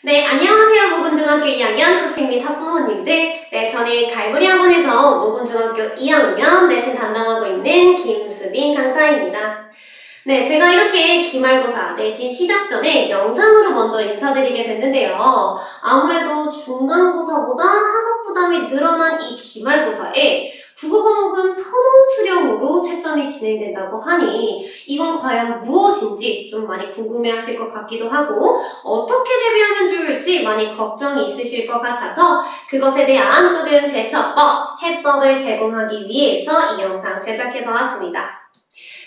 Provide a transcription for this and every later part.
네, 안녕하세요. 모군중학교 2학년 학생 및 학부모님들. 네, 저는 갈고리 학원에서 모군중학교 2학년 내신 담당하고 있는 김수빈 강사입니다. 네, 제가 이렇게 기말고사 내신 시작 전에 영상으로 먼저 인사드리게 됐는데요. 아무래도 중간고사보다 학업 부담이 늘어난 이 기말고사에 국어 과목은 선호 수령으로 채점이 진행된다고 하니 이건 과연 무엇인지 좀 많이 궁금해하실 것 같기도 하고 어떻게 대비하면 좋을지 많이 걱정이 있으실 것 같아서 그것에 대한 조금 대처법, 해법을 제공하기 위해서 이 영상 제작해보았습니다.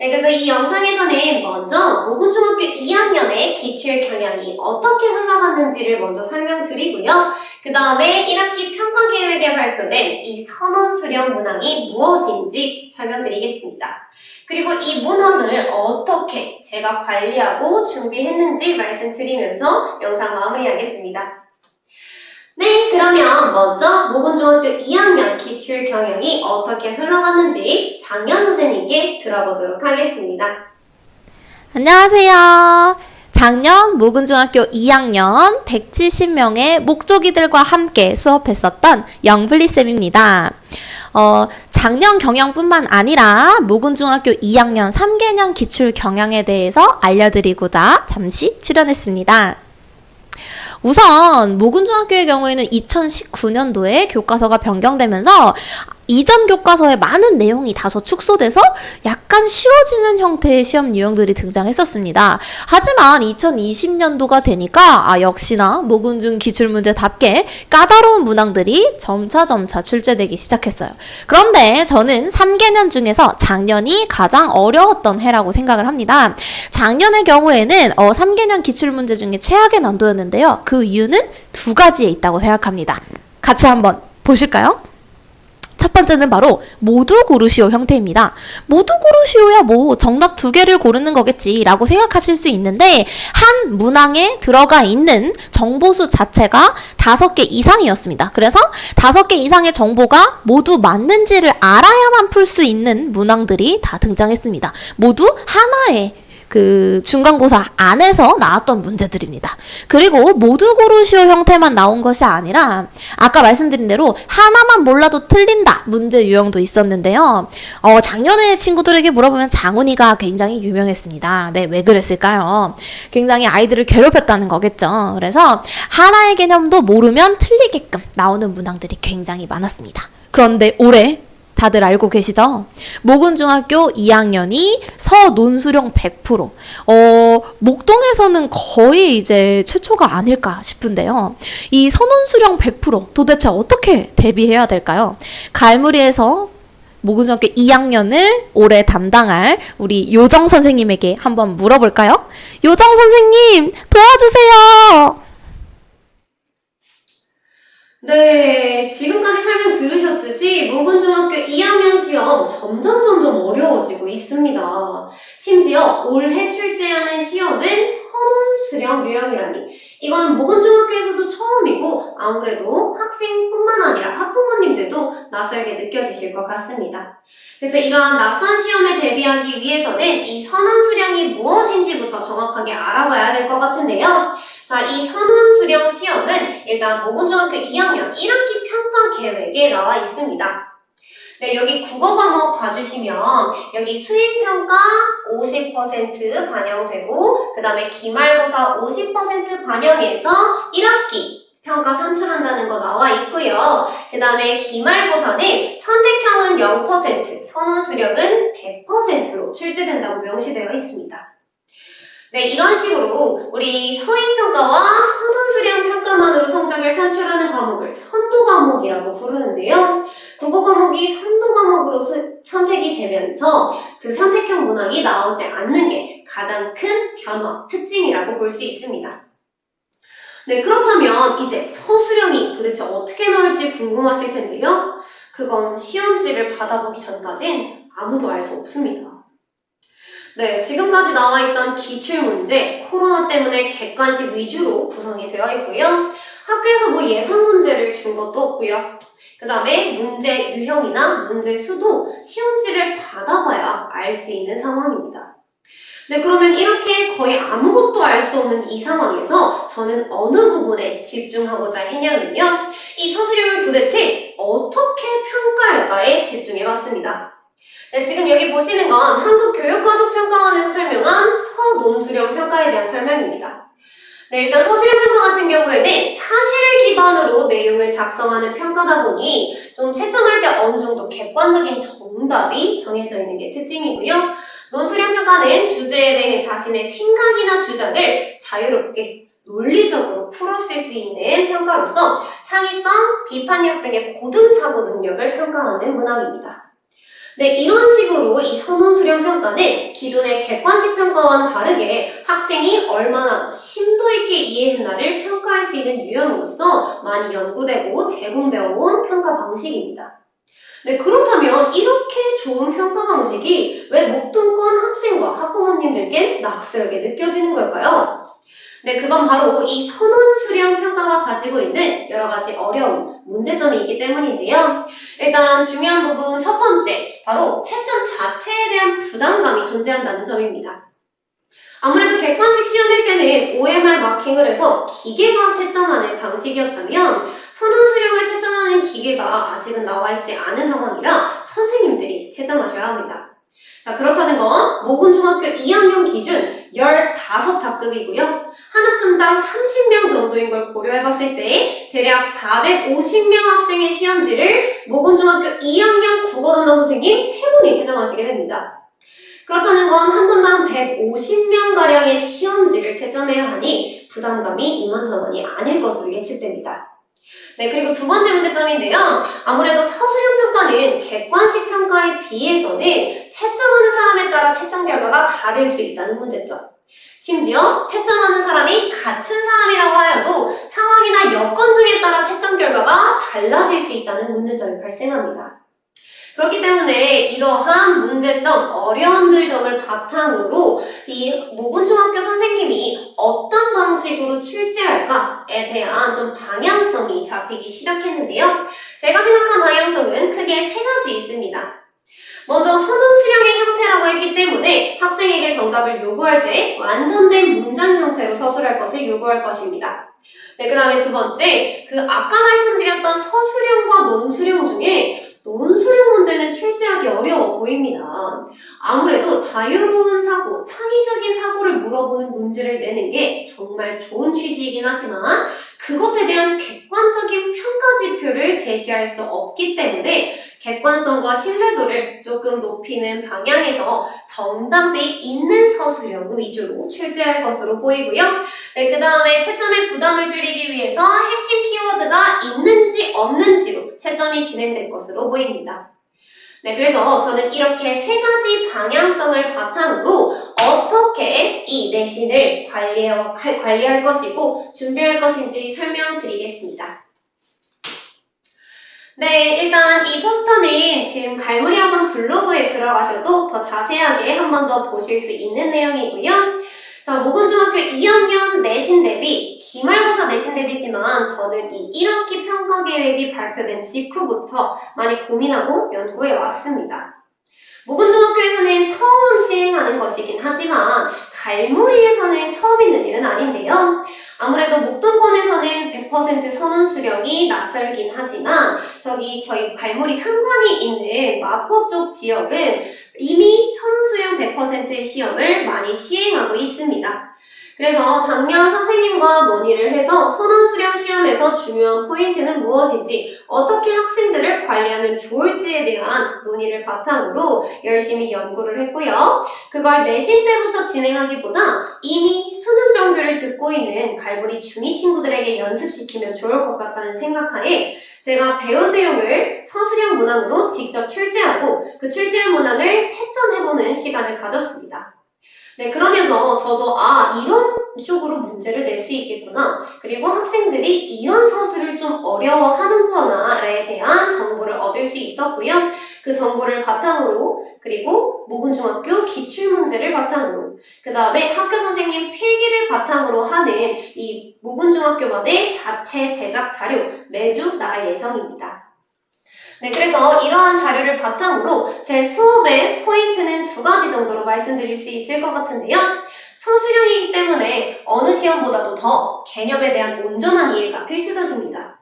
네, 그래서 이 영상에서는 먼저 모군중학교 2학년의 기출 경향이 어떻게 흘러갔는지를 먼저 설명드리고요. 그 다음에 1학기 평가계획에 발표된 이 선원 수령 문항이 무엇인지 설명드리겠습니다. 그리고 이 문항을 어떻게 제가 관리하고 준비했는지 말씀드리면서 영상 마무리하겠습니다. 네, 그러면 먼저 모군중학교 2학년 기출 경향이 어떻게 흘러갔는지 장현 선생님께 들어보도록 하겠습니다. 안녕하세요. 작년 모군중학교 2학년 170명의 목조기들과 함께 수업했었던 영블리쌤입니다. 작년 경향뿐만 아니라 모군중학교 2학년 3개년 기출 경향에 대해서 알려드리고자 잠시 출연했습니다. 우선 모군중학교의 경우에는 2019년도에 교과서가 변경되면서 이전 교과서의 많은 내용이 다소 축소돼서 약간 쉬워지는 형태의 시험 유형들이 등장했었습니다. 하지만 2020년도가 되니까 역시나 모군중 기출문제답게 까다로운 문항들이 점차 출제되기 시작했어요. 그런데 저는 3개년 중에서 작년이 가장 어려웠던 해라고 생각을 합니다. 작년의 경우에는 3개년 기출문제 중에 최악의 난도였는데요. 그 이유는 두 가지에 있다고 생각합니다. 같이 한번 보실까요? 첫 번째는 바로 모두 고르시오 형태입니다. 모두 고르시오야 뭐 정답 2개를 고르는 거겠지 라고 생각하실 수 있는데 한 문항에 들어가 있는 정보수 자체가 5개 이상이었습니다. 그래서 5개 이상의 정보가 모두 맞는지를 알아야만 풀 수 있는 문항들이 다 등장했습니다. 모두 하나의 그 중간고사 안에서 나왔던 문제들입니다. 그리고 모두 고르시오 형태만 나온 것이 아니라 아까 말씀드린 대로 하나만 몰라도 틀린다 문제 유형도 있었는데요. 작년에 친구들에게 물어보면 장훈이가 굉장히 유명했습니다. 네, 왜 그랬을까요? 굉장히 아이들을 괴롭혔다는 거겠죠. 그래서 하나의 개념도 모르면 틀리게끔 나오는 문항들이 굉장히 많았습니다. 그런데 올해 다들 알고 계시죠? 모군중학교 2학년이 서논수령 100%. 목동에서는 거의 이제 최초가 아닐까 싶은데요. 이 서논수령 100% 도대체 어떻게 대비해야 될까요? 갈무리에서 모군중학교 2학년을 올해 담당할 우리 요정 선생님에게 한번 물어볼까요? 요정 선생님 도와주세요. 네, 지금까지 설명 들으셨듯이 모군중학교 2학년 시험 점점 어려워지고 있습니다. 심지어 올해 출제하는 시험은 선원 수령 유형이라니 이건 모군중학교에서도 처음이고 아무래도 학생뿐만 아니라 학부모님들도 낯설게 느껴지실 것 같습니다. 그래서 이러한 낯선 시험에 대비하기 위해서는 이 선원 수령이 무엇인지부터 정확하게 알아봐야 될 것 같은데요. 자, 이 선원 수령 시험은 일단 모군중학교 2학년 1학기 평가 계획에 나와 있습니다. 네, 여기 국어 과목 봐주시면 여기 수행평가 50% 반영되고 그 다음에 기말고사 50% 반영해서 1학기 평가 산출한다는 거 나와 있고요. 그 다음에 기말고사는 선택형은 0%, 선원 수령은 100%로 출제된다고 명시되어 있습니다. 네, 이런 식으로 우리 서행평가와 선원수령 평가만으로 성적을 산출하는 과목을 선도 과목이라고 부르는데요. 국어 과목이 선도 과목으로 선택이 되면서 그 선택형 문항이 나오지 않는 게 가장 큰 변화, 특징이라고 볼 수 있습니다. 네, 그렇다면 이제 서수령이 도대체 어떻게 나올지 궁금하실 텐데요. 그건 시험지를 받아보기 전까진 아무도 알 수 없습니다. 네, 지금까지 나와있던 기출문제, 코로나 때문에 객관식 위주로 구성이 되어 있고요. 학교에서 뭐 예상 문제를 준 것도 없고요. 그 다음에 문제 유형이나 문제 수도 시험지를 받아봐야 알 수 있는 상황입니다. 네, 그러면 이렇게 거의 아무것도 알 수 없는 이 상황에서 저는 어느 부분에 집중하고자 했냐면요. 이 서술형을 도대체 어떻게 평가할까에 집중해봤습니다. 네, 지금 여기 보시는 건 한국교육과정평가원에서 설명한 서논술형 평가에 대한 설명입니다. 네, 일단 서술형 평가 같은 경우에는 사실을 기반으로 내용을 작성하는 평가다 보니 좀 채점할 때 어느 정도 객관적인 정답이 정해져 있는 게 특징이고요. 논술형 평가는 주제에 대해 자신의 생각이나 주장을 자유롭게 논리적으로 풀어쓸 수 있는 평가로서 창의성, 비판력 등의 고등 사고 능력을 평가하는 문항입니다. 네, 이런 식으로 이 선논수령 평가는 기존의 객관식 평가와는 다르게 학생이 얼마나 심도 있게 이해했나를 평가할 수 있는 유형으로서 많이 연구되고 제공되어 온 평가 방식입니다. 네, 그렇다면 이렇게 좋은 평가 방식이 왜 목동권 학생과 학부모님들께 낯설게 느껴지는 걸까요? 네, 그건 바로 이 선원수령 평가가 가지고 있는 여러 가지 어려움, 문제점이 있기 때문인데요. 일단 중요한 부분 첫 번째, 바로 채점 자체에 대한 부담감이 존재한다는 점입니다. 아무래도 객관식 시험일 때는 OMR 마킹을 해서 기계가 채점하는 방식이었다면 선원수령을 채점하는 기계가 아직은 나와 있지 않은 상황이라 선생님들이 채점하셔야 합니다. 자, 그렇다는 건 모군중학교 2학년 기준 15학급이고요. 한 학급당 30명 정도인 걸 고려해봤을 때 대략 450명 학생의 시험지를 모군중학교 2학년 국어담당 선생님 3분이 채점하시게 됩니다. 그렇다는 건 한 분당 150명가량의 시험지를 채점해야 하니 부담감이 이만저만이 아닐 것으로 예측됩니다. 네, 그리고 두 번째 문제점인데요. 아무래도 서술형 평가는 객관식 평가에 비해서는 채점하는 사람에 따라 채점 결과가 다를 수 있다는 문제점. 심지어 채점하는 사람이 같은 사람이라고 하여도 상황이나 여건 등에 따라 채점 결과가 달라질 수 있다는 문제점이 발생합니다. 그렇기 때문에 이러한 문제점, 어려운 점을 바탕으로 이 모군중학교 선생님이 어떤 방식으로 출제할까에 대한 좀 방향성이 잡히기 시작했는데요. 제가 생각한 방향성은 크게 세 가지 있습니다. 먼저 선언수령의 형태라고 했기 때문에 학생에게 정답을 요구할 때 완성된 문장 형태로 서술할 것을 요구할 것입니다. 네, 그 다음에 두 번째, 아까 말씀드렸던 서술형과 논술형 중에 논술형 문제는 출제하기 어려워 보입니다. 아무래도 자유로운 사고, 창의적인 사고를 물어보는 문제를 내는 게 정말 좋은 취지이긴 하지만 그것에 대한 객관적인 평가 지표를 제시할 수 없기 때문에 객관성과 신뢰도를 조금 높이는 방향에서 정답이 있는 서술형 위주로 출제할 것으로 보이고요. 네, 그 다음에 채점의 부담을 줄이기 위해서 핵심 키워드가 있는지 없는지로 채점이 진행될 것으로 보입니다. 네, 그래서 저는 이렇게 세 가지 방향성을 바탕으로 어떻게 이 내신을 관리할 것이고 준비할 것인지 설명드리겠습니다. 네, 일단 이 포스터는 지금 갈무리학원 블로그에 들어가셔도 더 자세하게 한 번 더 보실 수 있는 내용이고요. 자, 모군중학교 2학년 내신 대비, 기말고사 내신 대비지만 저는 이 1학기 평가 계획이 발표된 직후부터 많이 고민하고 연구해 왔습니다. 모군중학교에서는 처음 시행하는 것이긴 하지만 갈무리에서는 처음 있는 일은 아닌데요. 아무래도 목동권에서는 100% 선언수령이 낯설긴 하지만 저희 갈무리 상관이 있는 마포 쪽 지역은 이미 선언수령 100%의 시험을 많이 시행하고 있습니다. 그래서 작년 선생님과 논의를 해서 선언수령 시험에서 중요한 포인트는 무엇인지 어떻게 학생들을 관리하면 좋을지에 대한 논의를 바탕으로 열심히 연구를 했고요. 그걸 내신 때부터 진행하기보다 이미 수능 정규를 듣고 있는 갈무리 중2 친구들에게 연습시키면 좋을 것 같다는 생각하에 제가 배운 내용을 서술형 문항으로 직접 출제하고 그 출제한 문항을 채점해보는 시간을 가졌습니다. 네, 그러면서 저도 이런 쪽으로 문제를 낼 수 있겠구나. 그리고 학생들이 이런 서술을 좀 어려워하는구나에 대한 정보를 얻을 수 있었고요. 그 정보를 바탕으로 그리고 모군중학교 기출문제를 바탕으로 그 다음에 학교 선생님 필기를 바탕으로 하는 이 모군중학교만의 자체 제작 자료 매주 나갈 예정입니다. 네, 그래서 이러한 자료를 바탕으로 제 수업의 포인트는 두 가지 정도로 말씀드릴 수 있을 것 같은데요. 서술형이기 때문에 어느 시험보다도 더 개념에 대한 온전한 이해가 필수적입니다.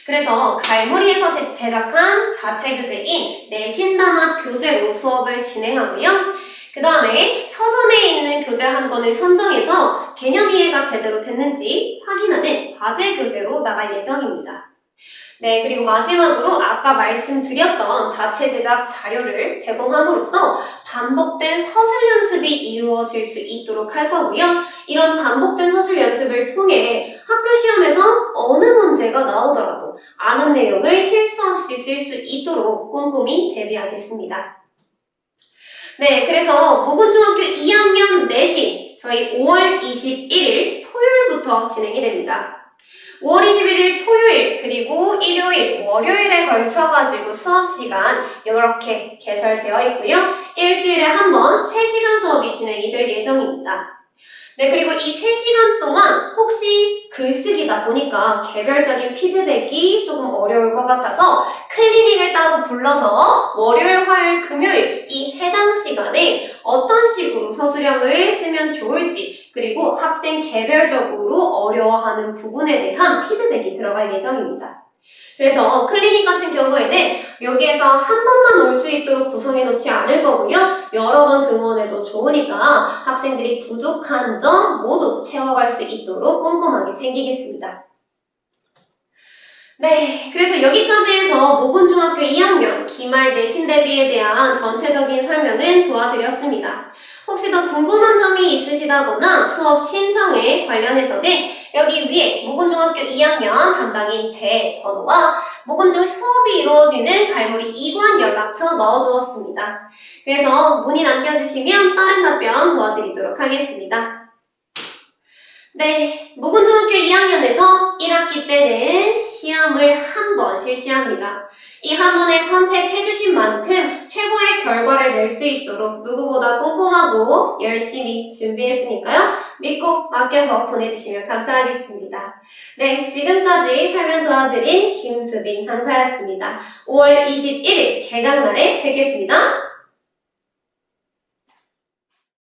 그래서 갈무리에서 제작한 자체 교재인 내신담합 교재로 수업을 진행하고요. 그 다음에 서점에 있는 교재 한 권을 선정해서 개념 이해가 제대로 됐는지 확인하는 과제 교재로 나갈 예정입니다. 네, 그리고 마지막으로 아까 말씀드렸던 자체 제작 자료를 제공함으로써 반복된 서술 연습이 이루어질 수 있도록 할 거고요. 이런 반복된 서술 연습을 통해 학교 시험에서 어느 문제가 나오더라도 아는 내용을 실수 없이 쓸 수 있도록 꼼꼼히 대비하겠습니다. 네, 그래서 모근중학교 2학년 내신 저희 5월 21일 토요일부터 진행이 됩니다. 5월 21일 토요일 그리고 일요일, 월요일에 걸쳐가지고 수업시간 이렇게 개설되어 있고요. 일주일에 한 번 3시간 수업이 진행이 될 예정입니다. 네, 그리고 이 3시간 동안 혹시 글쓰기다 보니까 개별적인 피드백이 조금 어려울 것 같아서 클리닉을 따로 불러서 월요일, 화요일, 금요일 이 해당 시간에 어떤 식으로 서술형을 쓰면 좋을지 그리고 학생 개별적으로 어려워하는 부분에 대한 피드백이 들어갈 예정입니다. 그래서 클리닉 같은 경우에는 여기에서 한 번만 올 수 있도록 구성해 놓지 않을 거고요. 여러 번 등원해도 좋으니까 학생들이 부족한 점 모두 채워갈 수 있도록 꼼꼼하게 챙기겠습니다. 네, 그래서 여기까지 해서 모근중학교 2학년 기말 내신 대비에 대한 전체적인 설명은 도와드렸습니다. 혹시 더 궁금한 점이 있으시다거나 수업 신청에 관련해서는 여기 위에 모근중학교 2학년 담당인 제 번호와 모근중 수업이 이루어지는 갈무리 2관 연락처 넣어두었습니다. 그래서 문의 남겨주시면 빠른 답변 도와드리도록 하겠습니다. 네, 모근중학교 2학년에서 1학기 때는 시험을 한 번 실시합니다. 이 한 번에 선택해주신 만큼 최고의 결과를 낼 수 있도록 누구보다 꼼꼼하고 열심히 준비했으니까요. 믿고 맡겨서 보내주시면 감사하겠습니다. 네, 지금까지 설명 도와드린 김수빈 강사였습니다. 5월 21일 개강날에 뵙겠습니다.